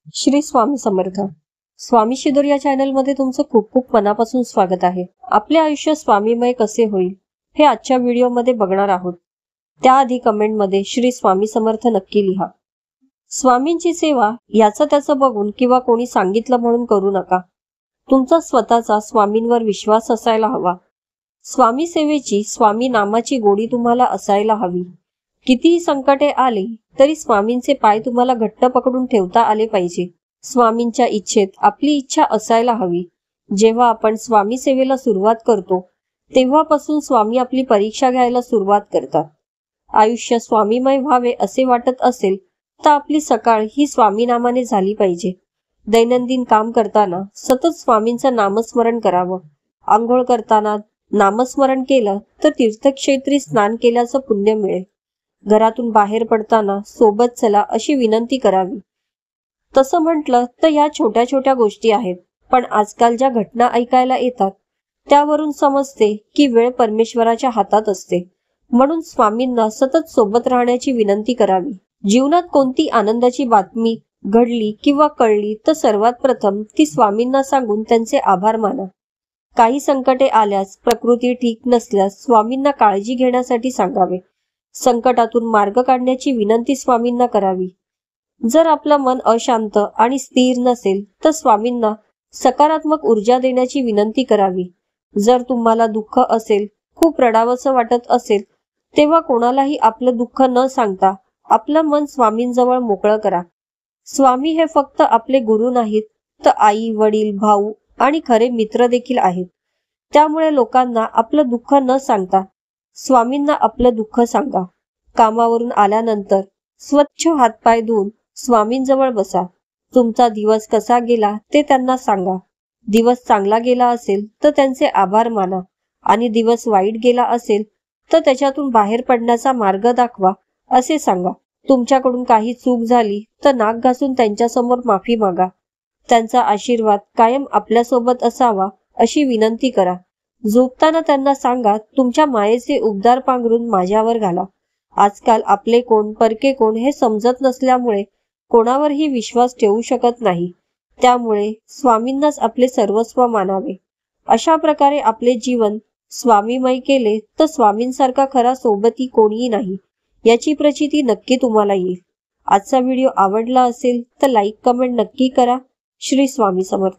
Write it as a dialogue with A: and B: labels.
A: श्री स्वामी समर्थ। स्वामी शिदोर या चॅनल मध्ये तुमचं खूप खूप मनापासून स्वागत आहे। आपले आयुष्य स्वामीमय कसे होईल हे आजच्या व्हिडिओ मध्ये बघणार आहोत। त्याआधी कमेंट मध्ये श्री स्वामी समर्थ नक्की लिहा। स्वामींची सेवा याचं त्याचं बघून किंवा कोणी सांगितलं म्हणून करू नका। तुमचा स्वतःचा स्वामींवर विश्वास असायला हवा। स्वामी सेवेची, स्वामी नामाची गोडी तुम्हाला असायला हवी। कितीही संकटे आली तरी स्वामींचे पाय तुम्हाला घट्ट पकडून ठेवता आले पाहिजे। स्वामींच्या इच्छेत आपली इच्छा असायला हवी। जेव्हा आपण स्वामी सेवेला सुरुवात करतो तेव्हापासून स्वामी आपली परीक्षा घ्यायला सुरुवात करतात। आयुष्य स्वामीमय व्हावे असे वाटत असेल तर आपली सकाळ ही स्वामी नामाने झाली पाहिजे। दैनंदिन काम करताना सतत स्वामींचं नामस्मरण करावं। आंघोळ करताना नामस्मरण केलं तर तीर्थक्षेत्री स्नान केल्याचं पुण्य मिळेल। घरातून बाहेर पडताना सोबत चला अशी विनंती करावी। तसं म्हटलं तर या छोट्या छोट्या गोष्टी आहेत, पण आजकाल ज्या घटना ऐकायला येतात त्यावरून समजते की वेळ परमेश्वराच्या हातात असते। म्हणून स्वामींना सतत सोबत राहण्याची विनंती करावी। जीवनात कोणती आनंदाची बातमी घडली किंवा कळली तर सर्वात प्रथम ती स्वामींना सांगून त्यांचे आभार माना। काही संकटे आल्यास, प्रकृती ठीक नसल्यास स्वामींना काळजी घेण्यासाठी सांगावे। संकटातून मार्ग काढण्याची विनंती स्वामींना करावी। जर आपलं मन अशांत आणि स्थिर नसेल तर स्वामींना सकारात्मक ऊर्जा देण्याची विनंती करावी। जर तुम्हाला दुःख असेल, खूप रडावंसं वाटत असेल, तेव्हा कोणालाही आपलं दुःख न सांगता आपलं मन स्वामींजवळ मोकळं करा। स्वामी हे फक्त आपले गुरु नाहीत तर आई, वडील, भाऊ आणि खरे मित्र देखील आहेत। त्यामुळे लोकांना आपलं दुःख न सांगता स्वामींना आपलं दुःख सांगा। कामावरून आल्यानंतर स्वच्छ हातपाय धुवून स्वामींजवळ बसा। तुमचा दिवस कसा गेला ते त्यांना सांगा। दिवस चांगला गेला असेल तर त्यांचे आभार माना आणि दिवस वाईट गेला असेल तर त्याच्यातून बाहेर पडण्याचा मार्ग दाखवा असे सांगा। तुमच्याकडून काही चूक झाली तर नाक घासून त्यांच्यासमोर माफी मागा। त्यांचा आशीर्वाद कायम आपल्यासोबत असावा अशी विनंती करा। झोपताना त्यांना सांगा, तुमच्या मायेचे उबदार पांघरून माझ्यावर घाला। आजकाल आपले कोण, परके कोण हे समजत नसल्यामुळे कोणावरही विश्वास ठेवू शकत नाही। त्यामुळे स्वामींनाच आपले सर्वस्व मानावे। अशा प्रकारे आपले जीवन स्वामीमय केले तर स्वामींसारखा खरा सोबती कोणीही नाही याची प्रचिती नक्की तुम्हाला येईल। आजचा व्हिडिओ आवडला असेल तर लाईक, कमेंट नक्की करा। श्री स्वामी समर्थ।